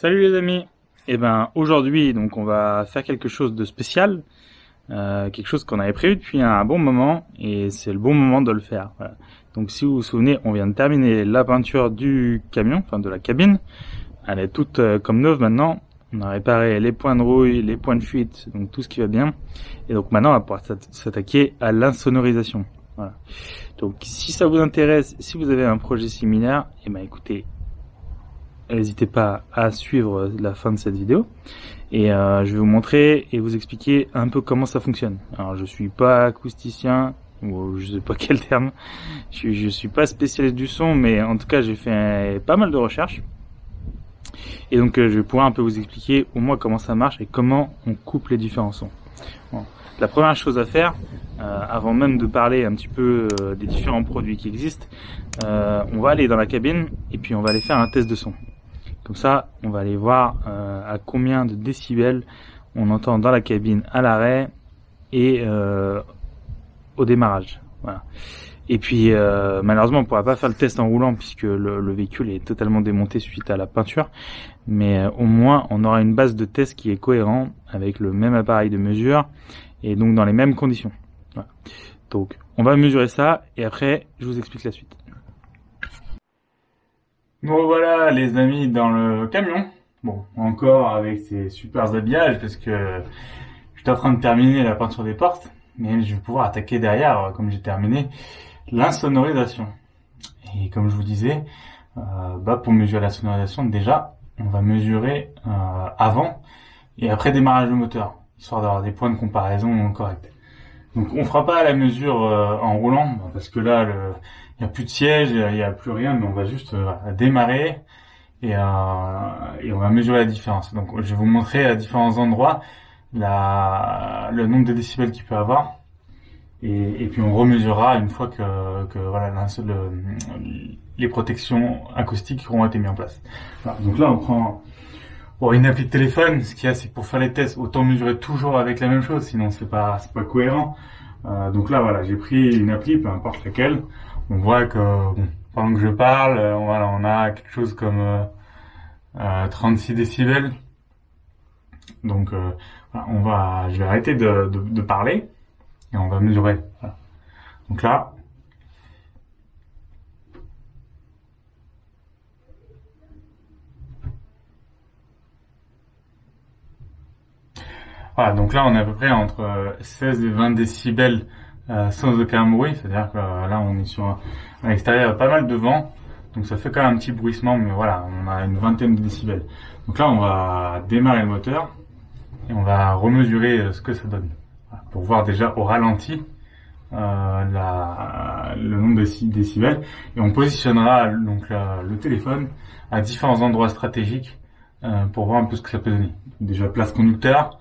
Salut les amis. Eh ben aujourd'hui donc on va faire quelque chose de spécial, quelque chose qu'on avait prévu depuis un bon moment et c'est le bon moment de le faire. Voilà. Donc si vous vous souvenez, on vient de terminer la peinture du camion, enfin de la cabine. Elle est toute comme neuve maintenant. On a réparé les points de rouille, les points de fuite, donc tout ce qui va bien. Et donc maintenant on va pouvoir s'attaquer à l'insonorisation. Voilà. Donc si ça vous intéresse, si vous avez un projet similaire, eh ben écoutez, n'hésitez pas à suivre la fin de cette vidéo et je vais vous montrer et vous expliquer un peu comment ça fonctionne. Alors je suis pas acousticien ou je sais pas quel terme, je suis pas spécialiste du son, mais en tout cas j'ai fait pas mal de recherches et donc je vais pouvoir un peu vous expliquer au moins comment ça marche et comment on coupe les différents sons. Bon. La première chose à faire, avant même de parler un petit peu des différents produits qui existent, on va aller dans la cabine et puis on va aller faire un test de son. Comme ça, on va aller voir à combien de décibels on entend dans la cabine à l'arrêt et au démarrage. Voilà. Et puis, malheureusement, on ne pourra pas faire le test en roulant puisque le véhicule est totalement démonté suite à la peinture. Mais au moins, on aura une base de test qui est cohérente avec le même appareil de mesure et donc dans les mêmes conditions. Voilà. Donc, on va mesurer ça et après, je vous explique la suite. Bon voilà les amis dans le camion, bon encore avec ces super habillages parce que j'étais en train de terminer la peinture des portes, mais je vais pouvoir attaquer derrière comme j'ai terminé l'insonorisation. Et comme je vous disais, pour mesurer la sonorisation déjà on va mesurer avant et après démarrage du moteur, histoire d'avoir des points de comparaison corrects. Donc on fera pas la mesure en roulant parce que là il y a plus de siège, il y a plus rien, mais on va juste démarrer et on va mesurer la différence. Donc je vais vous montrer à différents endroits le nombre de décibels qu'il peut avoir et puis on remesurera une fois que voilà les protections acoustiques auront été mises en place. Voilà, donc là on prend une appli de téléphone. Ce qu'il y a, c'est que pour faire les tests, autant mesurer toujours avec la même chose, sinon c'est pas cohérent. Donc là, voilà, j'ai pris une appli, peu importe laquelle. On voit que pendant que je parle, on a quelque chose comme 36 décibels. Donc voilà, je vais arrêter de parler et on va mesurer. Voilà. Donc là. Voilà, donc là on est à peu près entre 16 et 20 décibels sans aucun bruit, c'est-à-dire que là on est sur à l'extérieur pas mal de vent, donc ça fait quand même un petit bruissement, mais voilà, on a une vingtaine de décibels. Donc là on va démarrer le moteur et on va remesurer ce que ça donne, voilà, pour voir déjà au ralenti le nombre de décibels, et on positionnera donc le téléphone à différents endroits stratégiques pour voir un peu ce que ça peut donner. Déjà place conducteur.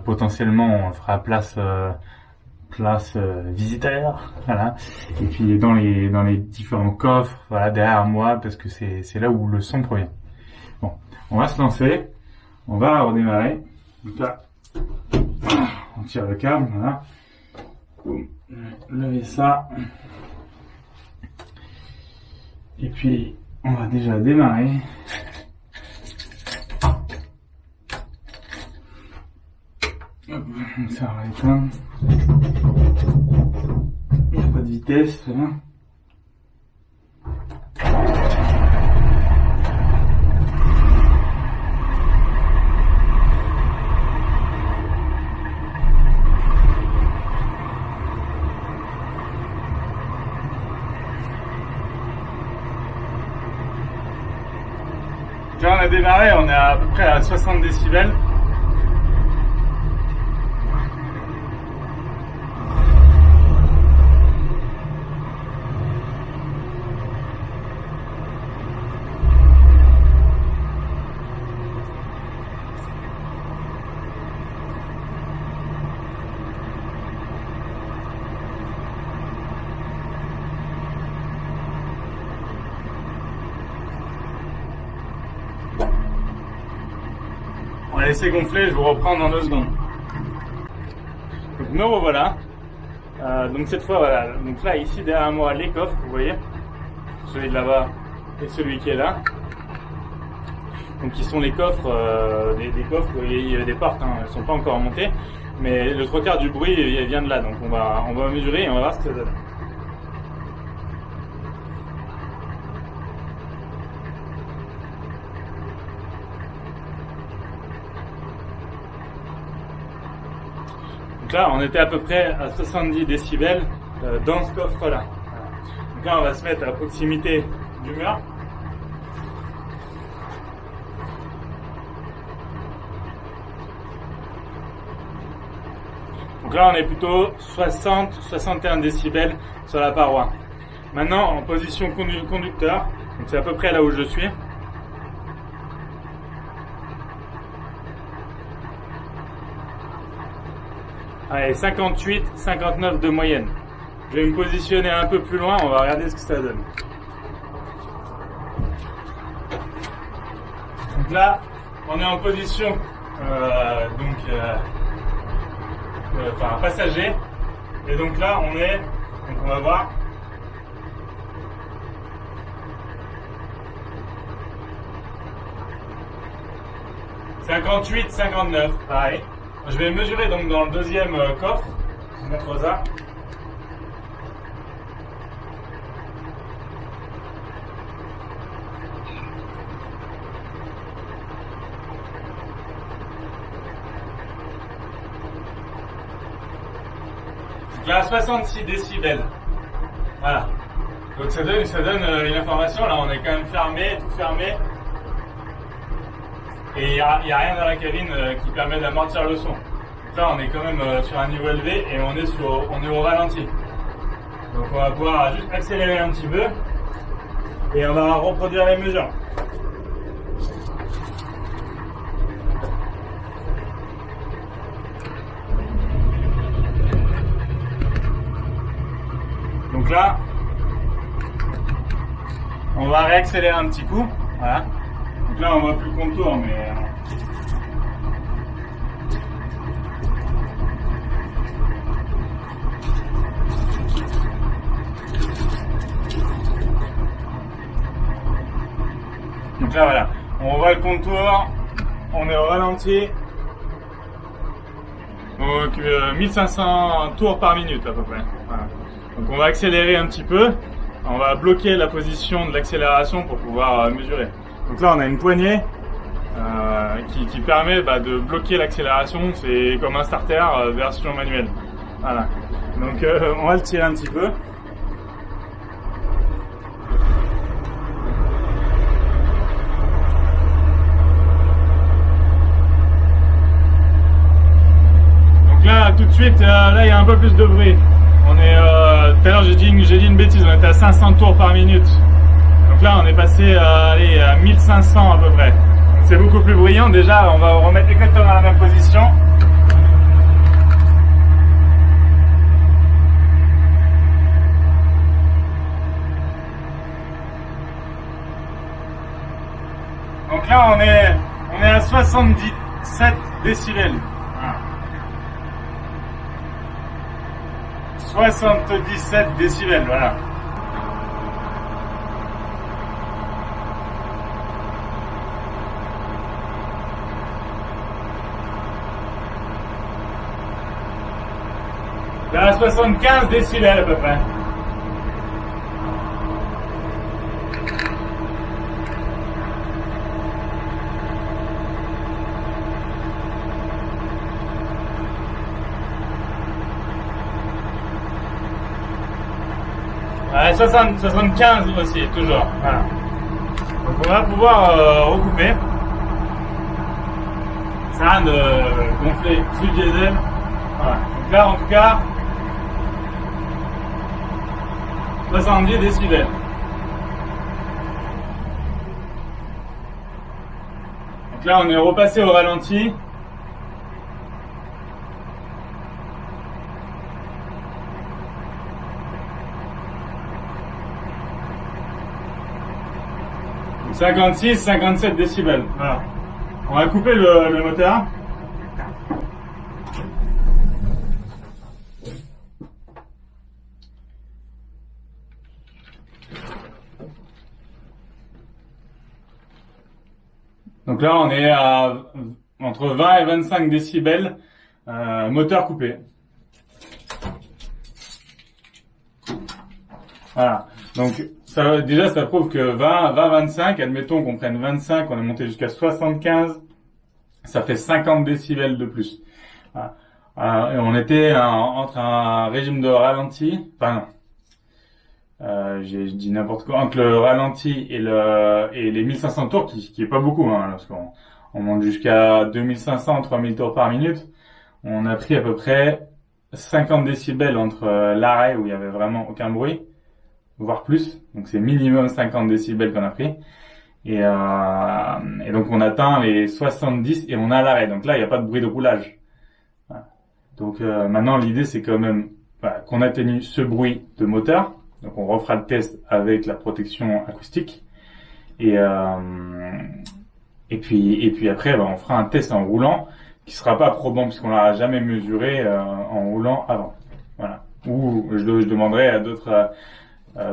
Potentiellement on fera place visiteur, voilà, et puis dans les différents coffres, voilà, derrière moi, parce que c'est là où le son provient. Bon, on va se lancer, on va redémarrer. Donc là, on tire le câble, voilà, lever ça, et puis on va déjà démarrer. Ça va éteindre. Il n'y a pas de vitesse, c'est bien. Là on a démarré, on est à peu près à 60 décibels. On va laisser gonfler, je vous reprends dans 2 secondes. Donc me revoilà. Donc cette fois, voilà. Donc là, ici derrière moi, les coffres, vous voyez, celui de là-bas et celui qui est là. donc qui sont les coffres, des coffres et des portes, hein, elles sont pas encore montées, mais le 3/4 du bruit vient de là, donc on va mesurer et on va voir ce que ça donne. Donc là, on était à peu près à 70 décibels dans ce coffre-là. Donc là, on va se mettre à proximité du mur. Donc là, on est plutôt 60-61 décibels sur la paroi. Maintenant, en position conducteur, donc c'est à peu près là où je suis. Allez, 58-59 de moyenne. Je vais me positionner un peu plus loin, on va regarder ce que ça donne. Donc là, on est en position enfin passager. Et donc là, on va voir. « 58-59, pareil. Je vais mesurer donc dans le deuxième coffre. Je vais mettre ça. Donc là, 66 décibels. Voilà. Donc ça donne une information. Là, on est quand même fermé, tout fermé. Et il n'y a rien dans la cabine qui permet d'amortir le son. Donc là, on est quand même sur un niveau élevé et on est au ralenti. Donc on va pouvoir juste accélérer un petit peu et on va reproduire les mesures. Donc là, on va réaccélérer un petit coup. Voilà. Donc là, on voit plus le contour, mais donc là, voilà, on voit le contour, on est au ralenti. Donc 1500 tours par minute à peu près. Voilà. Donc on va accélérer un petit peu. On va bloquer la position de l'accélération pour pouvoir mesurer. Donc là, on a une poignée qui permet de bloquer l'accélération. C'est comme un starter version manuelle. Voilà. Donc on va le tirer un petit peu. Donc là, tout de suite, là, il y a un peu plus de bruit. On est, tout à l'heure, j'ai dit une bêtise. On était à 500 tours par minute. Donc là, on est passé à 1500 à peu près. C'est beaucoup plus bruyant. Déjà, on va remettre exactement dans la même position. Donc là, on est à 77 décibels. Voilà. 77 décibels, voilà. Là, à 75 décibels à peu près. Ouais, 75 aussi, toujours. Voilà. Donc on va pouvoir recouper. Ça a de gonfler sous le diesel. Voilà. Donc là, en tout cas, 70 décibels. Donc là, on est repassé au ralenti. Donc 56, 57 décibels. Voilà. On va couper le moteur. Donc là, on est à entre 20 et 25 décibels, moteur coupé. Voilà. Donc ça, déjà, ça prouve que 25, admettons qu'on prenne 25, on est monté jusqu'à 75, ça fait 50 décibels de plus. Voilà. Et on était entre un régime de ralenti, enfin non, je dis n'importe quoi, entre le ralenti et les 1500 tours, qui est pas beaucoup, hein, parce qu'on monte jusqu'à 2500, 3000 tours par minute. On a pris à peu près 50 décibels entre l'arrêt où il y avait vraiment aucun bruit, voire plus. Donc c'est minimum 50 décibels qu'on a pris. Et donc on atteint les 70 et on a l'arrêt. Donc là, il n'y a pas de bruit de roulage. Voilà. Donc maintenant, l'idée, c'est quand même qu'on atténue ce bruit de moteur. Donc on refera le test avec la protection acoustique. Et puis après, on fera un test en roulant qui sera pas probant puisqu'on l'aura jamais mesuré en roulant avant. Voilà. Ou je demanderai à d'autres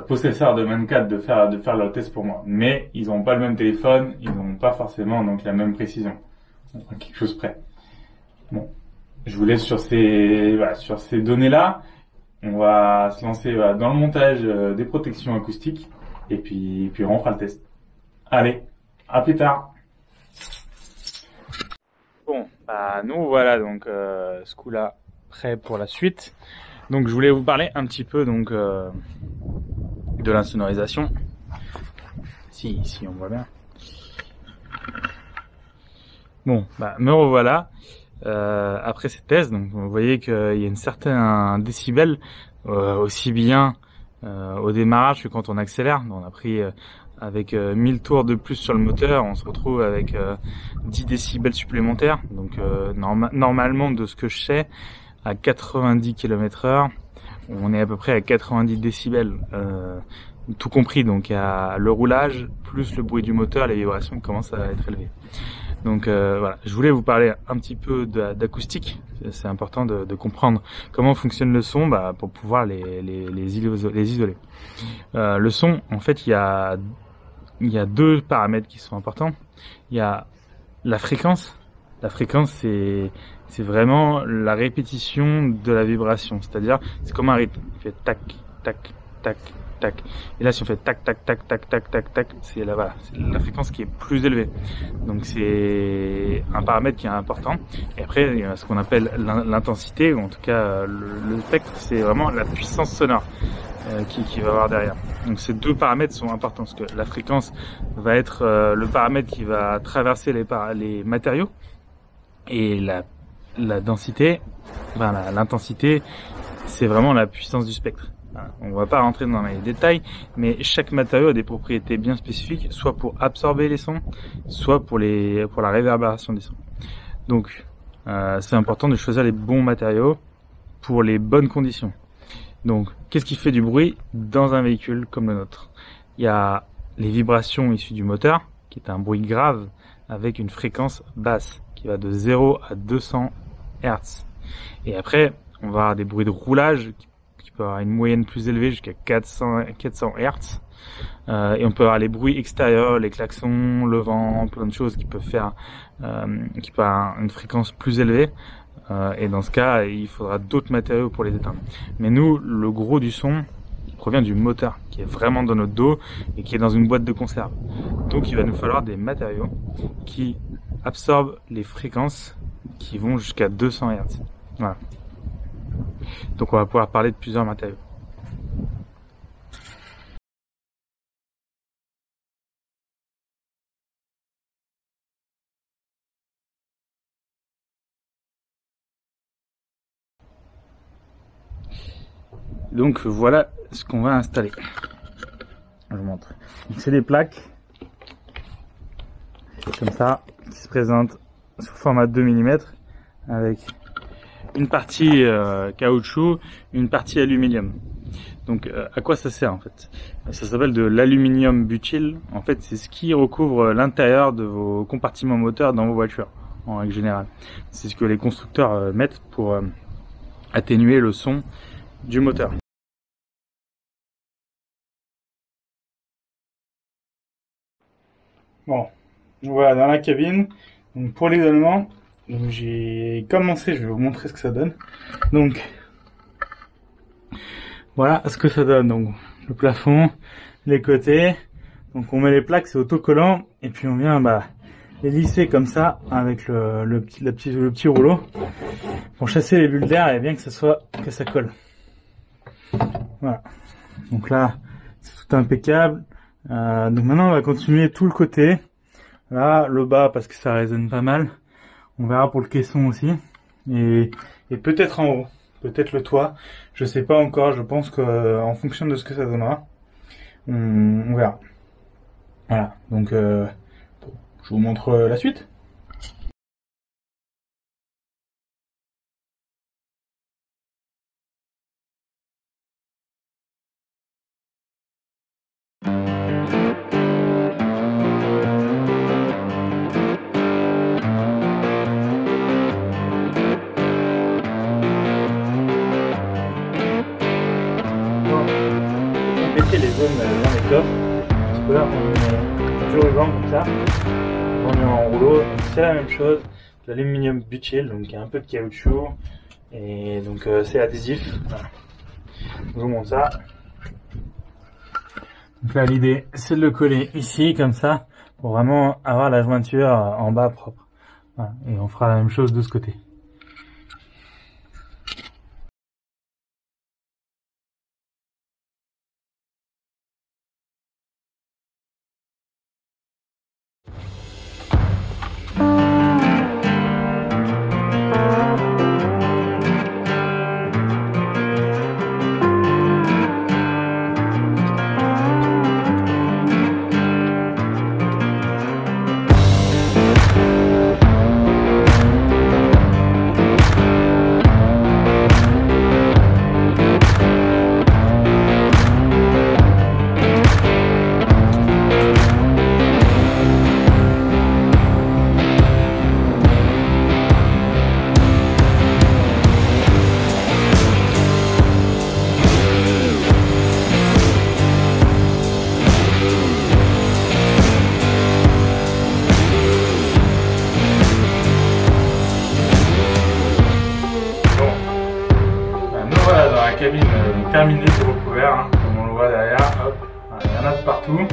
possesseurs de Mancat de faire leur test pour moi. Mais ils n'ont pas le même téléphone, ils n'ont pas forcément donc la même précision. Enfin, quelque chose près. Bon, je vous laisse sur ces données-là. On va se lancer dans le montage des protections acoustiques et puis on fera le test. Allez, à plus tard. Bon, nous voilà donc ce coup-là prêt pour la suite. Donc je voulais vous parler un petit peu donc de l'insonorisation. Si on voit bien. Bon, me revoilà. Après ces tests, donc vous voyez qu'il y a une certaine décibel, aussi bien au démarrage que quand on accélère. On a pris avec 1000 tours de plus sur le moteur, on se retrouve avec 10 décibels supplémentaires. Donc normalement, de ce que je sais, à 90 km/h, on est à peu près à 90 décibels, tout compris. Donc il y a le roulage plus le bruit du moteur, les vibrations qui commencent à être élevées. Donc voilà, je voulais vous parler un petit peu d'acoustique. C'est important de comprendre comment fonctionne le son pour pouvoir les isoler. Le son, en fait, il y a deux paramètres qui sont importants. Il y a la fréquence. La fréquence, c'est vraiment la répétition de la vibration. C'est-à-dire, c'est comme un rythme. Il fait tac, tac, tac, tac. Et là, si on fait tac, tac, tac, tac, tac, tac, tac, c'est la fréquence qui est plus élevée. Donc, c'est un paramètre qui est important. Et après, il y a ce qu'on appelle l'intensité, ou en tout cas, le spectre, c'est vraiment la puissance sonore qui va avoir derrière. Donc, ces deux paramètres sont importants, parce que la fréquence va être le paramètre qui va traverser les matériaux. Et la densité, l'intensité, c'est vraiment la puissance du spectre. On va pas rentrer dans les détails, mais chaque matériau a des propriétés bien spécifiques, soit pour absorber les sons, soit pour la réverbération des sons. Donc, c'est important de choisir les bons matériaux pour les bonnes conditions. Donc, qu'est-ce qui fait du bruit dans un véhicule comme le nôtre? Il y a les vibrations issues du moteur, qui est un bruit grave avec une fréquence basse, qui va de 0 à 200 Hz. Et après, on va avoir des bruits de roulage qui peuvent avoir une moyenne plus élevée jusqu'à 400 Hz. Et on peut avoir les bruits extérieurs, les klaxons, le vent, plein de choses qui peuvent avoir une fréquence plus élevée. Et dans ce cas, il faudra d'autres matériaux pour les éteindre. Mais nous, le gros du son, il provient du moteur, qui est vraiment dans notre dos et qui est dans une boîte de conserve. Donc il va nous falloir des matériaux qui absorbent les fréquences qui vont jusqu'à 200 Hz. Voilà. Donc on va pouvoir parler de plusieurs matériaux. Donc voilà ce qu'on va installer. Je vous montre. C'est des plaques comme ça qui se présentent sous format 2 mm avec une partie caoutchouc, une partie aluminium. Donc à quoi ça sert en fait? Ça s'appelle de l'aluminium butyl. En fait, c'est ce qui recouvre l'intérieur de vos compartiments moteurs dans vos voitures en règle générale. C'est ce que les constructeurs mettent pour atténuer le son du moteur. Bon, Voilà, dans la cabine. Donc pour l'isolement, donc j'ai commencé, je vais vous montrer ce que ça donne. Donc voilà ce que ça donne. Donc le plafond, les côtés. Donc on met les plaques, c'est autocollant, et puis on vient les lisser comme ça avec le petit rouleau pour chasser les bulles d'air et bien que ça colle. Voilà. Donc là, c'est tout impeccable. Donc maintenant on va continuer tout le côté. Là, le bas parce que ça résonne pas mal. On verra pour le caisson aussi. Et peut-être en haut. Peut-être le toit. Je sais pas encore. Je pense que en fonction de ce que ça donnera, on verra. Voilà. Donc, je vous montre la suite. Les zones dans les coffres. Parce que là, on met du ruban comme ça. On met en rouleau. C'est la même chose. De l'aluminium butyl, donc il y a un peu de caoutchouc. Et donc c'est adhésif. Voilà. Je vous montre ça. Donc là, l'idée, c'est de le coller ici, comme ça, pour vraiment avoir la jointure en bas propre. Voilà. Et on fera la même chose de ce côté. Cabine terminée de recouvert, hein, comme on le voit derrière, hop, il y en a de partout,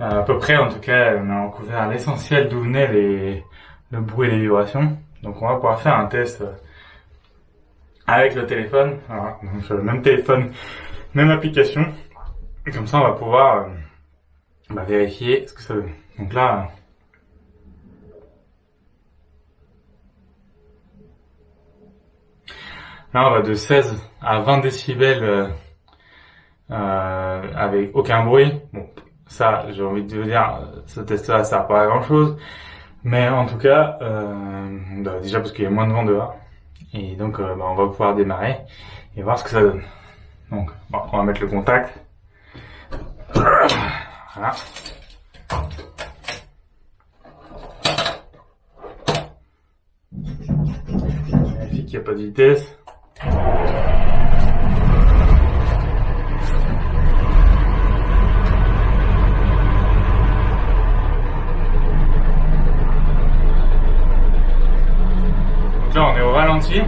à peu près en tout cas on a recouvert l'essentiel d'où venait le bruit et les vibrations. Donc on va pouvoir faire un test avec le téléphone, voilà, donc sur le même téléphone, même application, et comme ça on va pouvoir vérifier ce que ça donne. Donc là, on va de 16 à 20 décibels avec aucun bruit. Bon, ça, j'ai envie de vous dire, ce test-là, ça sert pas à grand-chose. Mais en tout cas, déjà parce qu'il y a moins de vent dehors. Et donc, on va pouvoir démarrer et voir ce que ça donne. Donc, on va mettre le contact. Voilà. Vérifie qu'il n'y a pas de vitesse. Donc là on est au ralenti.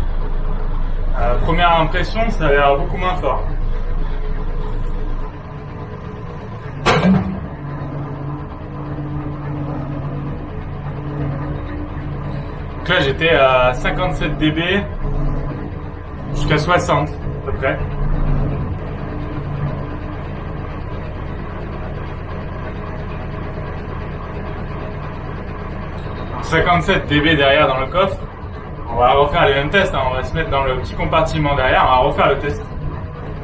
Première impression, ça a l'air beaucoup moins fort. Donc là j'étais à 57 dB jusqu'à 60 à peu près. Donc 57 dB derrière dans le coffre. On va refaire les mêmes tests, hein. On va se mettre dans le petit compartiment derrière, on va refaire le test.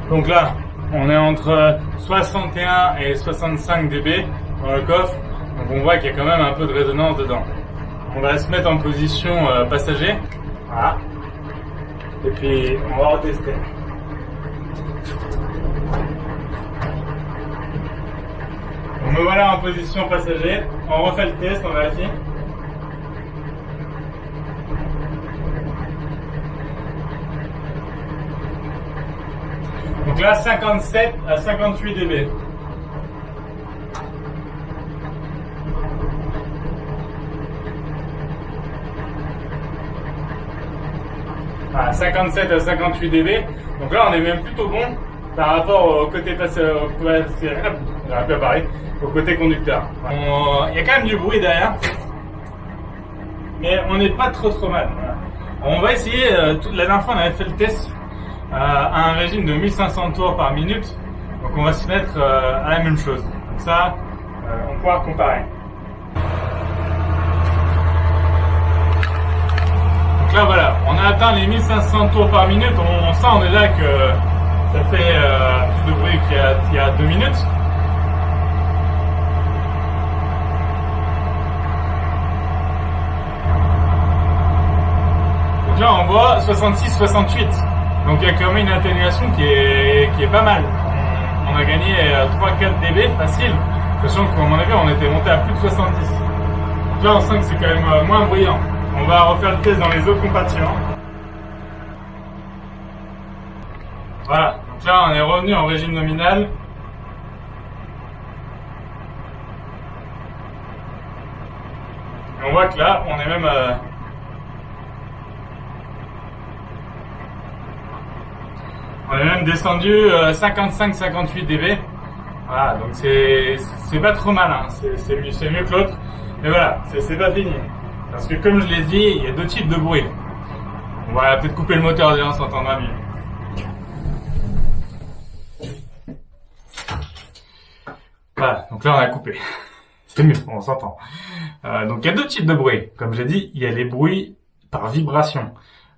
Donc là, on est entre 61 et 65 dB dans le coffre. Donc on voit qu'il y a quand même un peu de résonance dedans. On va se mettre en position passager. Voilà. Et puis on va retester. Donc me voilà en position passager. On refait le test, on vérifie. Donc là, 57 à 58 dB. à 57 à 58 dB. Donc là, on est même plutôt bon par rapport au côté au côté conducteur. Il y a quand même du bruit derrière, mais on n'est pas trop mal. Voilà. On va essayer, la dernière fois on avait fait le test à un régime de 1500 tours par minute, donc on va se mettre à la même chose. Comme ça, on pourra comparer. Donc là voilà, on a atteint les 1500 tours par minute, on sent déjà que ça fait plus de bruit qu'il y a 2 minutes. Donc là on voit 66-68. Donc il y a quand même une atténuation qui est pas mal. On a gagné 3-4 dB facile, sachant qu'à mon avis on était monté à plus de 70. Donc là on sent que c'est quand même moins bruyant. On va refaire le test dans les autres compartiments. Voilà, donc là on est revenu en régime nominal. Et on voit que là on est même descendu 55-58 dB. Voilà, donc c'est pas trop mal, hein. C'est mieux que l'autre. Mais voilà, c'est pas fini. Parce que comme je l'ai dit, il y a deux types de bruit. On va peut-être couper le moteur déjà, on s'entendra mieux. Voilà, donc là on a coupé. C'est mieux, on s'entend. Donc il y a deux types de bruit. Comme j'ai dit, il y a les bruits par vibration.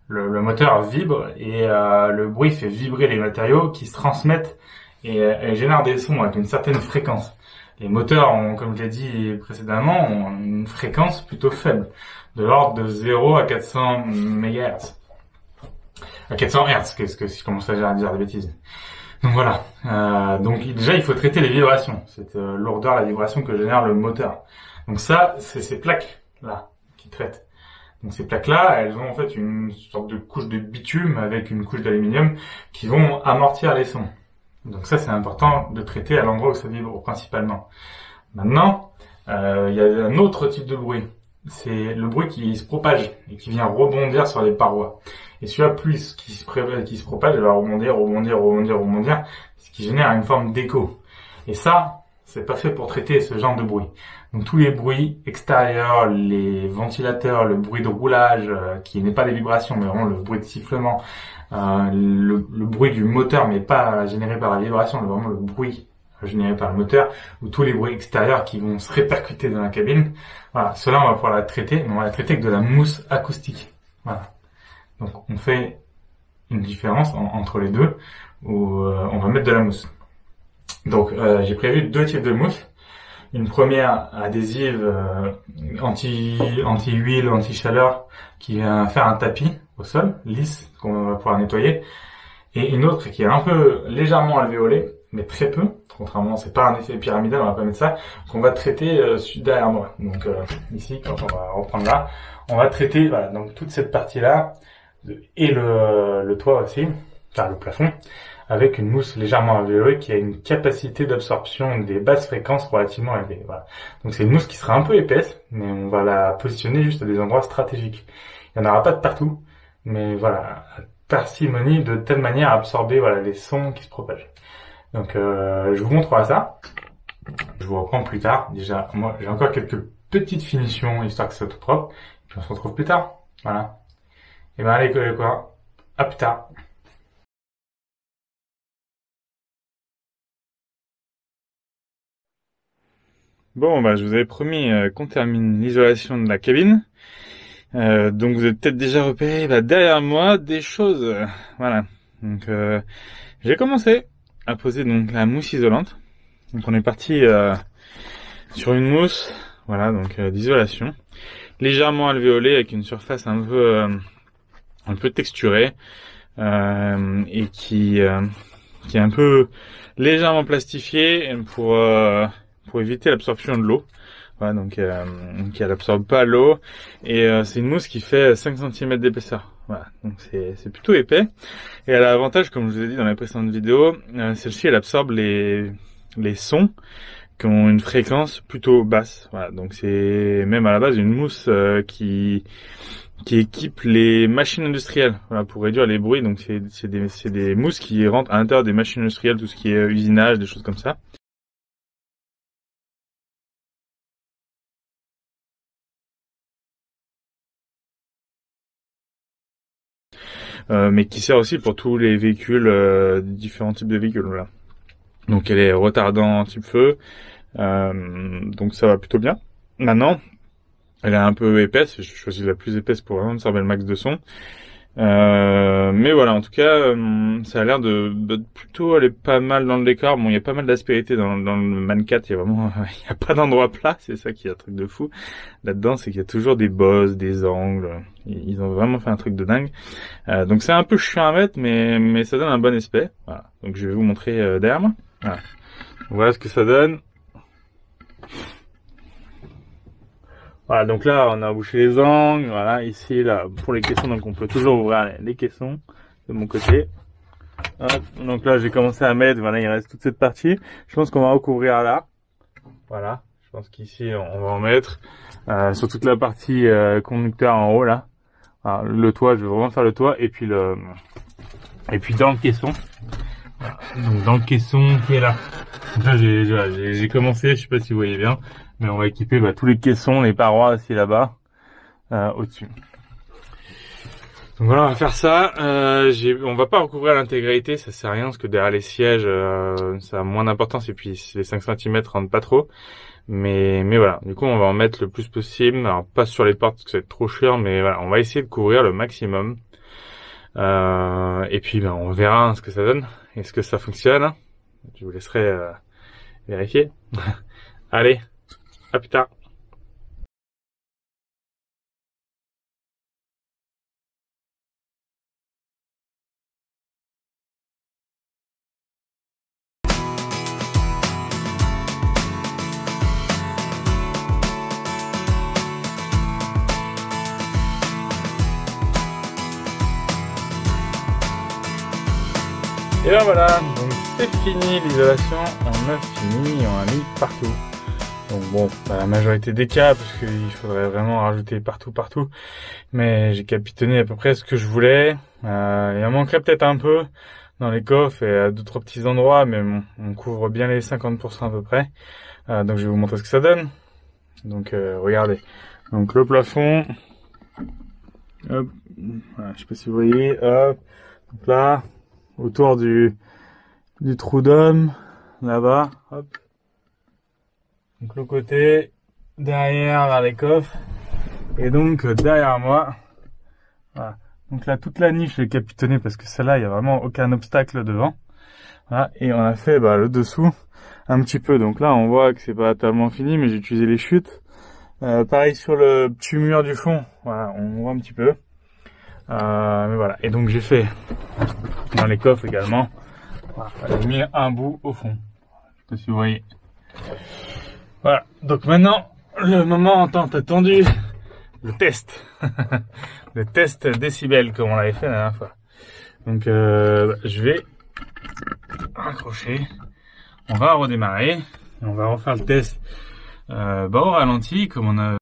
Le moteur vibre et le bruit fait vibrer les matériaux qui se transmettent et génèrent des sons avec une certaine fréquence. Les moteurs, comme je l'ai dit précédemment, ont une fréquence plutôt faible, de l'ordre de 0 à 400 MHz. À 400 Hz, qu'est-ce que je commence déjà à dire des bêtises. Donc voilà. Donc déjà, il faut traiter les vibrations. Cette lourdeur, la vibration que génère le moteur. Donc ça, c'est ces plaques-là qui traitent. Donc ces plaques-là, elles ont en fait une sorte de couche de bitume avec une couche d'aluminium qui vont amortir les sons. Donc ça, c'est important de traiter à l'endroit où ça vibre principalement. Maintenant, il y a un autre type de bruit. C'est le bruit qui se propage et qui vient rebondir sur les parois. Et celui-là, plus qui se propage, il va rebondir, ce qui génère une forme d'écho. Et ça, c'est pas fait pour traiter ce genre de bruit. Donc tous les bruits extérieurs, les ventilateurs, le bruit de roulage, qui n'est pas des vibrations, mais vraiment le bruit de sifflement, le bruit du moteur, mais pas généré par la vibration, mais vraiment le bruit généré par le moteur, ou tous les bruits extérieurs qui vont se répercuter dans la cabine. Voilà, cela on va pouvoir la traiter, mais on va la traiter avec de la mousse acoustique. Voilà. Donc on fait une différence entre les deux, où on va mettre de la mousse. Donc j'ai prévu deux types de mousse. Une première adhésive anti-huile, anti-chaleur, qui vient faire un tapis au sol, lisse, qu'on va pouvoir nettoyer. Et une autre qui est un peu légèrement alvéolée, mais très peu. Contrairement, c'est pas un effet pyramidal, on va pas mettre ça. Qu'on va traiter derrière moi. Donc ici, quand on va reprendre là, on va traiter voilà, donc toute cette partie-là et le toit aussi, enfin le plafond, avec une mousse légèrement alvéolée qui a une capacité d'absorption des basses fréquences relativement élevée. Voilà. Donc c'est une mousse qui sera un peu épaisse, mais on va la positionner juste à des endroits stratégiques. Il n'y en aura pas de partout, mais voilà, parcimonie de telle manière à absorber voilà les sons qui se propagent. Donc je vous montrerai ça. Je vous reprends plus tard. Déjà, moi j'ai encore quelques petites finitions histoire que ça soit tout propre. Puis on se retrouve plus tard. Voilà. Et ben allez quoi. À plus tard. Bon, bah, je vous avais promis qu'on termine l'isolation de la cabine. Donc vous avez peut-être déjà repéré derrière moi des choses. Voilà. Donc j'ai commencé à poser donc la mousse isolante. Donc on est parti sur une mousse, voilà, donc d'isolation, légèrement alvéolée avec une surface un peu texturée et qui est un peu légèrement plastifiée pour éviter l'absorption de l'eau. Voilà, donc elle absorbe pas l'eau et c'est une mousse qui fait 5 cm d'épaisseur. Voilà, donc c'est plutôt épais et elle a l'avantage, comme je vous ai dit dans la précédente vidéo, celle-ci elle absorbe les sons qui ont une fréquence plutôt basse. Voilà, donc c'est même à la base une mousse qui qui équipe les machines industrielles, voilà, pour réduire les bruits. Donc c'est des mousses qui rentrent à l'intérieur des machines industrielles, tout ce qui est usinage, des choses comme ça. Mais qui sert aussi pour tous les véhicules, différents types de véhicules. Voilà. Donc elle est retardant type feu, donc ça va plutôt bien. Maintenant, elle est un peu épaisse, je choisis la plus épaisse pour vraiment absorber le max de son. Mais voilà, en tout cas, ça a l'air de plutôt aller pas mal dans le décor. Bon, il y a pas mal d'aspérité dans le Man 4, il y a vraiment, il y a pas d'endroit plat, c'est ça qui est un truc de fou. Là-dedans, c'est qu'il y a toujours des bosses, des angles, ils ont vraiment fait un truc de dingue. Donc c'est un peu chiant à mettre, mais ça donne un bon aspect. Voilà. Donc je vais vous montrer derrière moi. Voilà ce que ça donne. Voilà, donc là, on a bouché les angles. Voilà, ici, là, pour les caissons, donc on peut toujours ouvrir les caissons de mon côté. Hop, donc là, j'ai commencé à mettre, voilà, il reste toute cette partie. Je pense qu'on va recouvrir là. Voilà, je pense qu'ici, on va en mettre sur toute la partie conducteur en haut, là. Alors, le toit, je vais vraiment faire le toit. Et puis dans le caisson. Voilà, donc dans le caisson qui est là. Donc là, j'ai commencé, je sais pas si vous voyez bien. Mais on va équiper tous les caissons, les parois aussi là-bas, au-dessus. Donc voilà, on va faire ça. On va pas recouvrir l'intégralité, ça sert à rien parce que derrière les sièges, ça a moins d'importance et puis les 5 cm rentrent pas trop. Mais voilà, du coup on va en mettre le plus possible. Alors pas sur les portes parce que ça va être trop cher, mais voilà, on va essayer de couvrir le maximum. Et puis on verra ce que ça donne. Est-ce que ça fonctionne? Je vous laisserai vérifier. Allez. À plus tard. Et ben voilà, donc c'est fini l'isolation, on a fini, on a mis partout. Donc bon, la majorité des cas, parce qu'il faudrait vraiment rajouter partout. Mais j'ai capitonné à peu près ce que je voulais. Il en manquerait peut-être un peu dans les coffres et à 2-3 petits endroits, mais bon, on couvre bien les 50% à peu près. Donc je vais vous montrer ce que ça donne. Donc regardez. Donc le plafond. Hop. Voilà, je sais pas si vous voyez. Hop. Donc là, autour du trou d'homme, là-bas. Hop. Donc le côté, derrière vers les coffres, et donc derrière moi, voilà. Donc là toute la niche est capitonnée parce que celle-là il y a vraiment aucun obstacle devant. Voilà. Et on a fait le dessous un petit peu. Donc là on voit que c'est pas tellement fini, mais j'ai utilisé les chutes. Pareil sur le petit mur du fond, voilà, on voit un petit peu. Mais voilà. Et donc j'ai fait dans les coffres également. Voilà, j'ai mis un bout au fond. Je sais pas si vous voyez. Voilà, donc maintenant, le moment tant attendu, le test. Le test décibels, comme on l'avait fait la dernière fois. Donc, je vais raccrocher. On va redémarrer. Et on va refaire le test au ralenti, comme on a...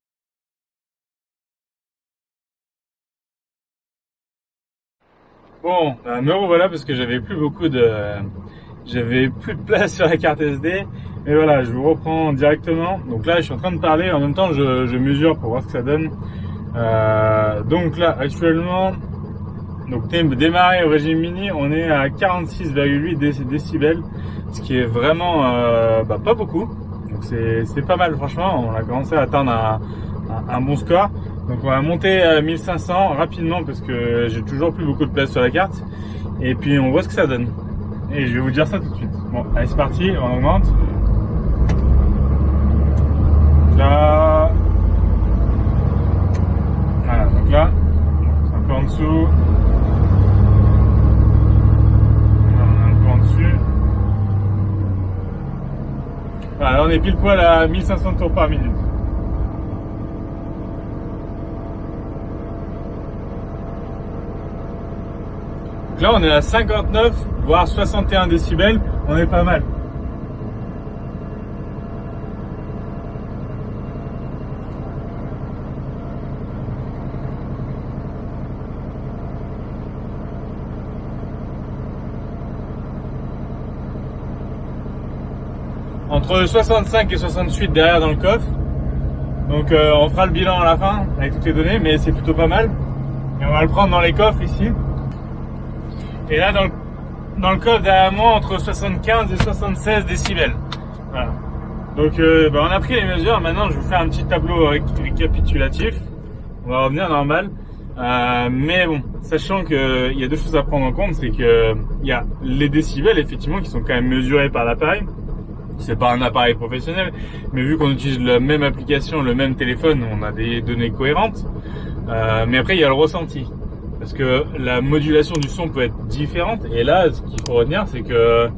Bon, me revoilà parce que j'avais plus de place sur la carte SD. Et voilà, je vous reprends directement. Donc là, je suis en train de parler. En même temps, je mesure pour voir ce que ça donne. Donc là, actuellement, donc démarré au régime mini, on est à 46,8 décibels, ce qui est vraiment pas beaucoup. Donc c'est pas mal, franchement. On a commencé à atteindre un bon score. Donc on va monter à 1500 rapidement parce que j'ai toujours plus beaucoup de place sur la carte. Et puis on voit ce que ça donne. Et je vais vous dire ça tout de suite. Bon, allez, c'est parti, on augmente. Là. Voilà, donc là, c'est un peu en dessous. Là, on est un peu en dessus. Voilà, là on est pile poil à 1500 tours par minute. Donc là on est à 59 voire 61 décibels, on est pas mal. entre 65 et 68 derrière dans le coffre. Donc on fera le bilan à la fin avec toutes les données, mais c'est plutôt pas mal. Et on va le prendre dans les coffres ici. Et là dans le coffre derrière moi, entre 75 et 76 décibels. Voilà. Donc on a pris les mesures. Maintenant je vais vous faire un petit tableau récapitulatif. On va revenir normal. Mais bon, sachant qu'il y a deux choses à prendre en compte, c'est que il y a les décibels effectivement qui sont quand même mesurés par l'appareil. C'est pas un appareil professionnel, mais vu qu'on utilise la même application, le même téléphone, on a des données cohérentes. Mais après il y a le ressenti, parce que la modulation du son peut être différente. Et là, ce qu'il faut retenir, c'est que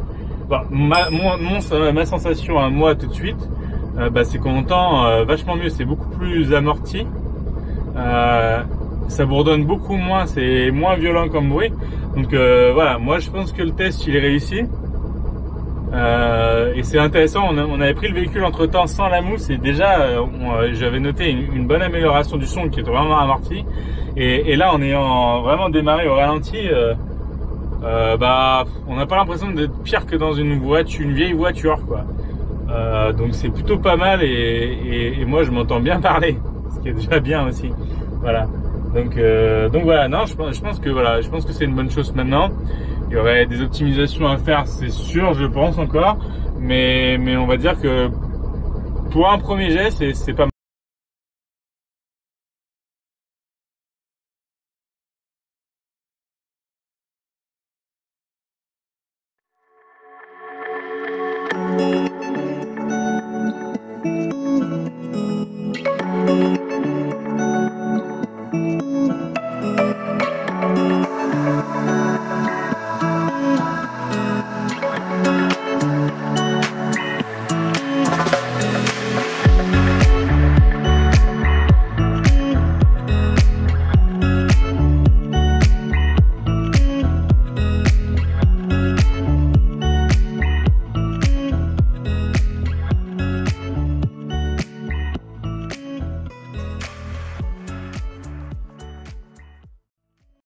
ma sensation à moi tout de suite, c'est qu'on entend vachement mieux, c'est beaucoup plus amorti. Ça bourdonne beaucoup moins, c'est moins violent comme bruit. Donc voilà, moi je pense que le test il est réussi. Et c'est intéressant, on avait pris le véhicule entre temps sans la mousse et déjà j'avais noté une bonne amélioration du son qui est vraiment amorti. Et là en ayant vraiment démarré au ralenti, on n'a pas l'impression d'être pire que dans une vieille voiture quoi. Donc c'est plutôt pas mal et moi je m'entends bien parler, ce qui est déjà bien aussi. Voilà. Donc voilà, non, je pense que c'est une bonne chose maintenant. Il y aurait des optimisations à faire, c'est sûr, je pense encore, mais on va dire que pour un premier jet, c'est pas mal.